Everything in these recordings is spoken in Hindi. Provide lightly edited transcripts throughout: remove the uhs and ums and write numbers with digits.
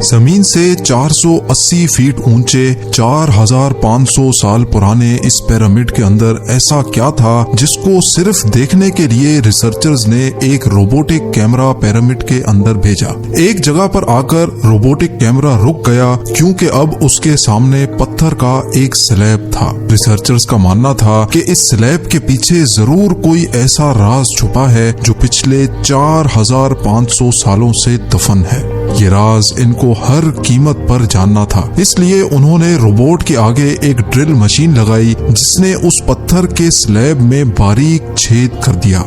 जमीन से 480 फीट ऊंचे 4500 साल पुराने इस पिरामिड के अंदर ऐसा क्या था जिसको सिर्फ देखने के लिए रिसर्चर्स ने एक रोबोटिक कैमरा पिरामिड के अंदर भेजा। एक जगह पर आकर रोबोटिक कैमरा रुक गया क्योंकि अब उसके सामने पत्थर का एक स्लैब था। रिसर्चर्स का मानना था कि इस स्लैब के पीछे जरूर कोई ऐसा राज छुपा है जो पिछले 4500 सालों से दफन है। ये राज इनको हर कीमत पर जानना था, इसलिए उन्होंने रोबोट के आगे एक ड्रिल मशीन लगाई जिसने उस पत्थर के स्लैब में बारीक छेद कर दिया।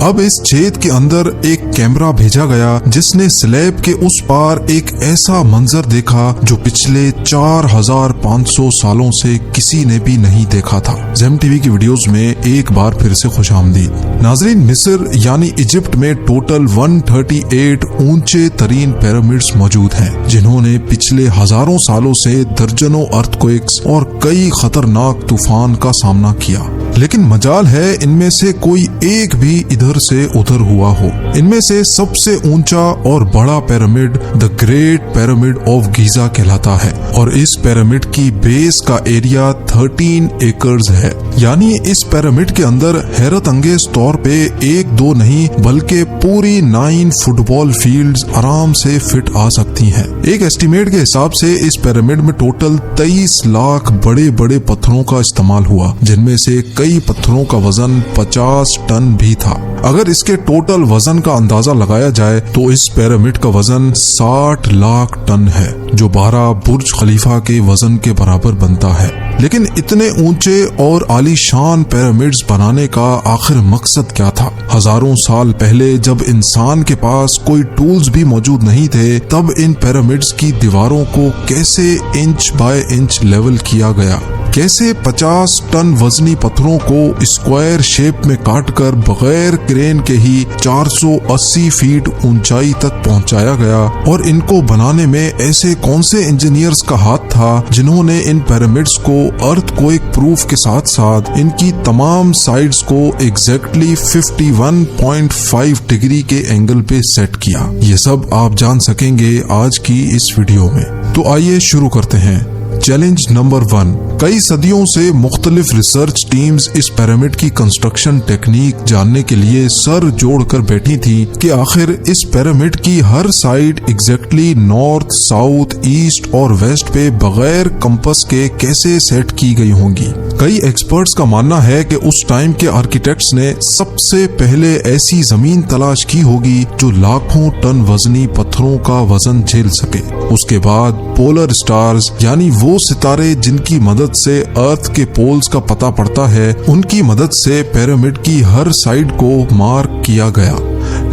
अब इस छेद के अंदर एक कैमरा भेजा गया जिसने स्लैब के उस पार एक ऐसा मंजर देखा जो पिछले 4500 सालों से किसी ने भी नहीं देखा था। ज़ेम टीवी की वीडियोस में एक बार फिर से खुशामदीद। नाजरीन, मिस्र यानी इजिप्ट में टोटल 138 ऊंचे तरीन पिरामिड्स मौजूद हैं जिन्होंने पिछले हजारों सालों से दर्जनों अर्थक्वेक्स और कई खतरनाक तूफान का सामना किया, लेकिन मजाल है इनमें से कोई एक भी इधर से उधर हुआ हो। इनमें से सबसे ऊंचा और बड़ा pyramid the great pyramid of Giza कहलाता है और इस पिरामिड की बेस का एरिया 13 एकर्स है। यानी इस पिरामिड के अंदर हैरत अंगेज तौर पे एक दो नहीं बल्कि पूरी 9 फुटबॉल फील्ड्स आराम से फिट आ सकती हैं। एक एस्टिमेट के हिसाब से इस पिरामिड में टोटल 23 लाख बड़े बड़े पत्थरों का इस्तेमाल हुआ, जिनमें से कई पत्थरों का वजन 50 टन भी था। अगर इसके टोटल वजन का अंदाजा लगाया जाए तो इस पिरामिड का वजन 60 लाख टन है, जो 12 बुर्ज खलीफा के वजन के बराबर बनता है। लेकिन इतने ऊंचे और आलीशान पिरामिड्स बनाने का आखिर मकसद क्या था? हजारों साल पहले जब इंसान के पास कोई टूल्स भी मौजूद नहीं थे, तब इन पिरामिड्स की दीवारों को कैसे इंच बाय इंच लेवल किया गया? कैसे 50 टन वजनी पत्थरों को स्क्वायर शेप में काटकर बगैर क्रेन के ही 480 फीट ऊंचाई तक पहुंचाया गया? और इनको बनाने में ऐसे कौन से इंजीनियर्स का हाथ था जिन्होंने इन पिरामिड्स को अर्थक्वेक प्रूफ के साथ साथ इनकी तमाम साइड्स को एग्जैक्टली 51.5 डिग्री के एंगल पे सेट किया? ये सब आप जान सकेंगे आज की इस वीडियो में। तो आइए शुरू करते हैं। Challenge number 1। कई सदियों से मुख्तलिफ रिसर्च टीम्स इस पिरामिड की कंस्ट्रक्शन टेक्निक जानने के लिए सर जोड़कर बैठी थी कि आखिर इस पिरामिड की हर side exactly north, south, east और वेस्ट पे बगैर कंपास के कैसे सेट की गई होंगी। कई एक्सपर्ट्स का मानना है कि उस टाइम के आर्किटेक्ट्स ने सबसे पहले ऐसी जमीन तलाश की होगी जो लाखों टन वजनी पत्थरों का वजन झेल सके। उसके बाद पोलर स्टार्स यानी वो सितारे जिनकी मदद से अर्थ के पोल्स का पता पड़ता है, उनकी मदद से पिरामिड की हर साइड को मार्क किया गया।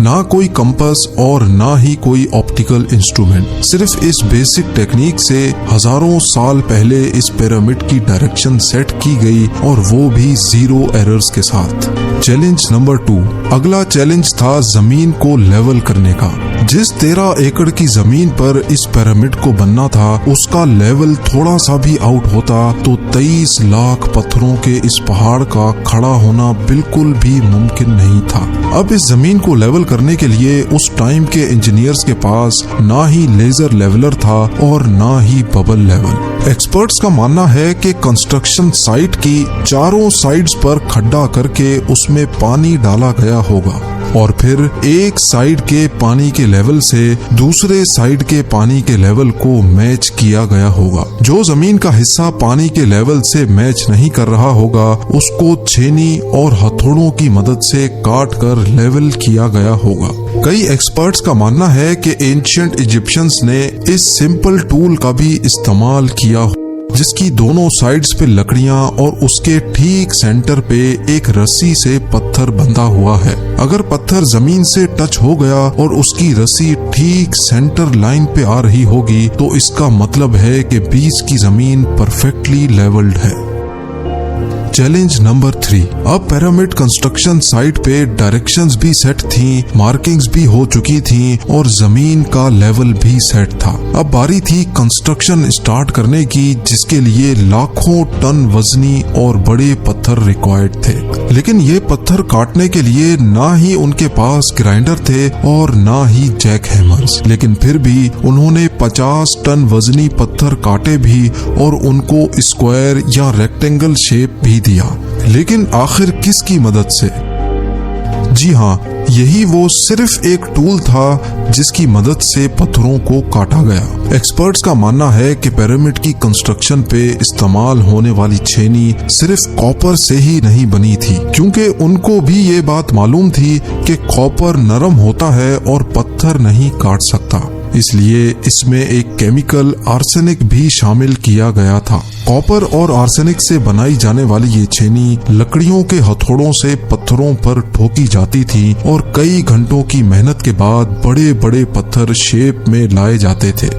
ना कोई कंपास और ना ही कोई ऑप्टिकल इंस्ट्रूमेंट, सिर्फ इस बेसिक टेक्निक से हजारों साल पहले इस पिरामिड की डायरेक्शन सेट की गई और वो भी 0 एरर्स के साथ। Challenge number 2। अगला चैलेंज था जमीन को लेवल करने का। जिस 13 एकड़ की जमीन पर इस पिरामिड को बनना था, उसका लेवल थोड़ा सा भी आउट होता तो 23 लाख पत्थरों के इस पहाड़ का खड़ा होना बिल्कुल भी मुमकिन नहीं था। अब इस जमीन को लेवल करने के लिए उस टाइम के इंजीनियर्स के पास ना ही लेजर लेवलर था और ना ही बबल लेवल। एक्सपर्ट्स का मानना है कि कंस्ट्रक्शन साइट की चारों साइड्स पर खड्डा करके उसमें पानी डाला गया होगा और फिर एक साइड के पानी के लेवल से दूसरे साइड के पानी के लेवल को मैच किया गया होगा। जो जमीन का हिस्सा पानी के लेवल से मैच नहीं कर रहा होगा, उसको छेनी और हथौड़ों की मदद से काट कर लेवल किया गया होगा। कई एक्सपर्ट्स का मानना है कि एंशिएंट इजिप्शियंस ने इस सिंपल टूल का भी इस्तेमाल किया, जिसकी दोनों साइड्स पे लकड़ियां और उसके ठीक सेंटर पे एक रस्सी से पत्थर बंधा हुआ है। अगर पत्थर जमीन से टच हो गया और उसकी रस्सी ठीक सेंटर लाइन पे आ रही होगी तो इसका मतलब है कि बीच की जमीन परफेक्टली लेवल्ड है। Challenge number 3। अब पिरामिड कंस्ट्रक्शन साइट पे डायरेक्शंस भी सेट थी, मार्किंग्स भी हो चुकी थी और जमीन का लेवल भी सेट था। अब बारी थी कंस्ट्रक्शन स्टार्ट करने की, जिसके लिए लाखों टन वजनी और बड़े पत्थर रिक्वायर्ड थे। लेकिन ये पत्थर काटने के लिए ना ही उनके पास ग्राइंडर थे और ना ही जैक हैमर्स, लेकिन फिर भी उन्होंने 50 टन वजनी पत्थर काटे भी और उनको स्क्वायर या रेक्टेंगल शेप भी दिया। लेकिन आखिर किसकी मदद से? जी हाँ, यही वो सिर्फ एक टूल था जिसकी मदद से पत्थरों को काटा गया। एक्सपर्ट्स का मानना है कि पिरामिड की कंस्ट्रक्शन पे इस्तेमाल होने वाली छेनी सिर्फ कॉपर से ही नहीं बनी थी, क्योंकि उनको भी ये बात मालूम थी कि कॉपर नरम होता है और पत्थर नहीं काट सकता। इसलिए इसमें एक केमिकल आर्सेनिक भी शामिल किया गया था। कॉपर और आर्सेनिक से बनाई जाने वाली ये छेनी लकड़ियों के हथौड़ों से पत्थरों पर ठोकी जाती थी और कई घंटों की मेहनत के बाद बड़े बड़े पत्थर शेप में लाए जाते थे।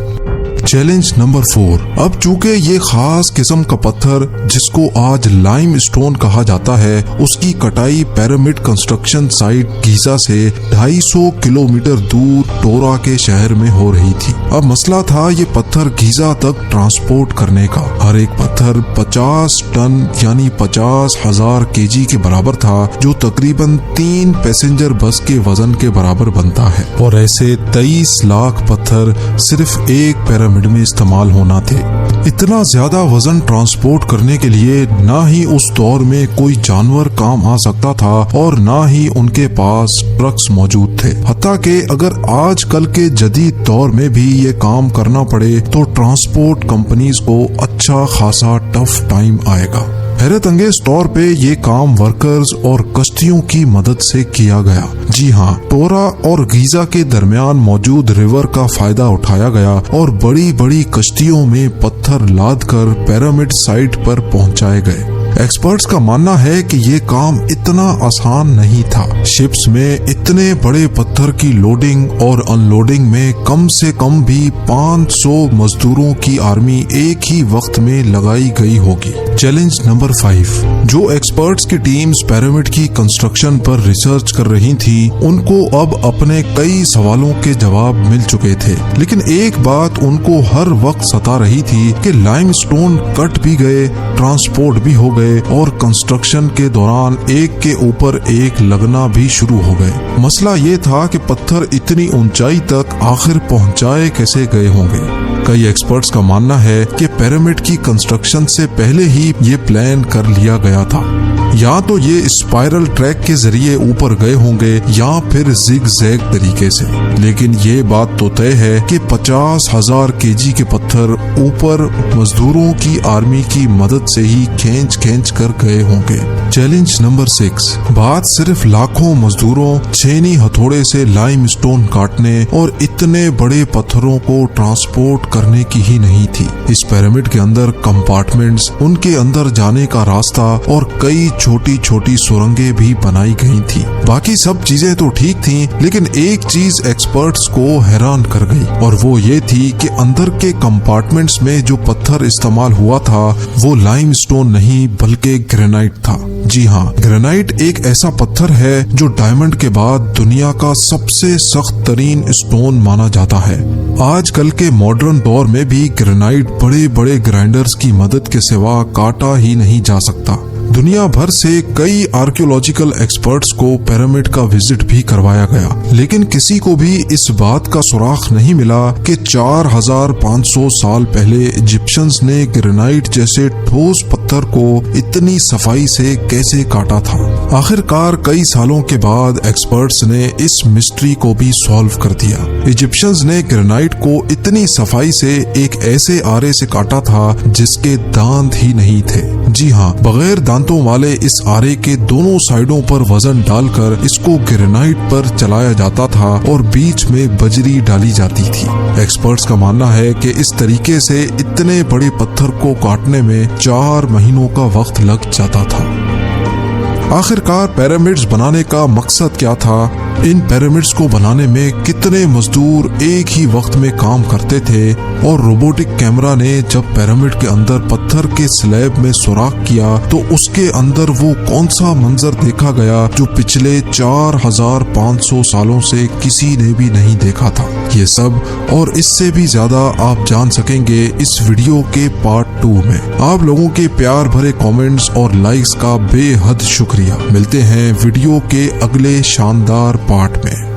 Challenge number 4। अब चूंकि ये खास किस्म का पत्थर जिसको आज लाइम स्टोन कहा जाता है, उसकी कटाई पिरामिड कंस्ट्रक्शन साइट गीजा से 250 किलोमीटर दूर टोरा के शहर में हो रही थी। अब मसला था ये पत्थर गीजा तक ट्रांसपोर्ट करने का। हर एक पत्थर 50 टन यानी 50,000 केजी के बराबर था, जो तकरीबन 3 पैसेंजर बस के वजन के बराबर बनता है। और ऐसे 23 लाख पत्थर सिर्फ एक पिरामिड में इस्तेमाल होना थे। इतना ज्यादा वजन ट्रांसपोर्ट करने के लिए ना ही उस दौर में कोई जानवर काम आ सकता था और ना ही उनके पास ट्रक्स मौजूद थे। हत्ता कि अगर आजकल के जदीद दौर में भी ये काम करना पड़े तो ट्रांसपोर्ट कंपनीज को अच्छा खासा टफ टाइम आएगा। हैरत अंगेज तौर पे ये काम वर्कर्स और कश्तियों की मदद से किया गया। जी हाँ, टोरा और गीजा के दरमियान मौजूद रिवर का फायदा उठाया गया और बड़ी बड़ी कश्तियों में पत्थर लाद कर पिरामिड साइट पर पहुंचाए गए। एक्सपर्ट्स का मानना है कि ये काम इतना आसान नहीं था। शिप्स में इतने बड़े पत्थर की लोडिंग और अनलोडिंग में कम से कम भी 500 मजदूरों की आर्मी एक ही वक्त में लगाई गई होगी। Challenge number 5। जो एक्सपर्ट्स की टीम्स पिरामिड की कंस्ट्रक्शन पर रिसर्च कर रही थी, उनको अब अपने कई सवालों के जवाब मिल चुके थे, लेकिन एक बात उनको हर वक्त सता रही थी कि लाइमस्टोन कट भी गए, ट्रांसपोर्ट भी हो गए और कंस्ट्रक्शन के दौरान एक के ऊपर एक लगना भी शुरू हो गए। मसला ये था कि पत्थर इतनी ऊंचाई तक आखिर पहुंचाए कैसे गए होंगे। कई एक्सपर्ट्स का मानना है कि पिरामिड की कंस्ट्रक्शन से पहले ही ये प्लान कर लिया गया था। या तो ये स्पाइरल ट्रैक के जरिए ऊपर गए होंगे या फिर जिग जैग तरीके से, लेकिन ये बात तो तय है कि 50,000 केजी के पत्थर ऊपर मजदूरों की आर्मी की मदद से ही खींच कर गए होंगे। Challenge number 6। बात सिर्फ लाखों मजदूरों छेनी हथौड़े से लाइमस्टोन काटने और इतने बड़े पत्थरों को ट्रांसपोर्ट करने की ही नहीं थी। इस पिरामिड के अंदर कंपार्टमेंट्स, उनके अंदर जाने का रास्ता और कई छोटी छोटी सुरंगें भी बनाई गई थी। बाकी सब चीजें तो ठीक थी, लेकिन एक चीज एक्सपर्ट्स को हैरान कर गई और वो ये थी कि अंदर के कंपार्टमेंट्स में जो पत्थर इस्तेमाल हुआ था वो लाइमस्टोन नहीं बल्कि ग्रेनाइट था। जी हाँ, ग्रेनाइट एक ऐसा पत्थर है जो डायमंड के बाद दुनिया का सबसे सख्त तरीन स्टोन माना जाता है। आजकल के मॉडर्न दौर में भी ग्रेनाइट बड़े बड़े ग्राइंडर्स की मदद के सिवा काटा ही नहीं जा सकता। दुनिया भर से कई आर्कियोलॉजिकल एक्सपर्ट्स को पिरामिड का विजिट भी करवाया गया, लेकिन किसी को भी इस बात का सुराग नहीं मिला कि 4500 साल पहले इजिप्शियंस ने ग्रेनाइट जैसे ठोस पत्थर को इतनी सफाई से कैसे काटा था। आखिरकार कई सालों के बाद एक्सपर्ट्स ने इस मिस्ट्री को भी सॉल्व कर दिया। इजिप्शियंस ने ग्रेनाइट को इतनी सफाई से एक ऐसे आरे से काटा था जिसके दांत ही नहीं थे। जी हाँ, बगैर दांतों वाले इस आरे के दोनों साइडों पर वजन डालकर इसको ग्रेनाइट पर चलाया जाता था और बीच में बजरी डाली जाती थी। एक्सपर्ट्स का मानना है कि इस तरीके से इतने बड़े पत्थर को काटने में 4 महीनों का वक्त लग जाता था। आखिरकार पिरामिड्स बनाने का मकसद क्या था? इन पिरामिड्स को बनाने में कितने मजदूर एक ही वक्त में काम करते थे? और रोबोटिक कैमरा ने जब पिरामिड के अंदर पत्थर के स्लैब में सुराख किया तो उसके अंदर वो कौन सा मंजर देखा गया जो पिछले 4500 सालों से किसी ने भी नहीं देखा था? ये सब और इससे भी ज्यादा आप जान सकेंगे इस वीडियो के पार्ट 2 में। आप लोगों के प्यार भरे कमेंट्स और लाइक्स का बेहद शुक्रिया। मिलते हैं वीडियो के अगले शानदार पार्ट में।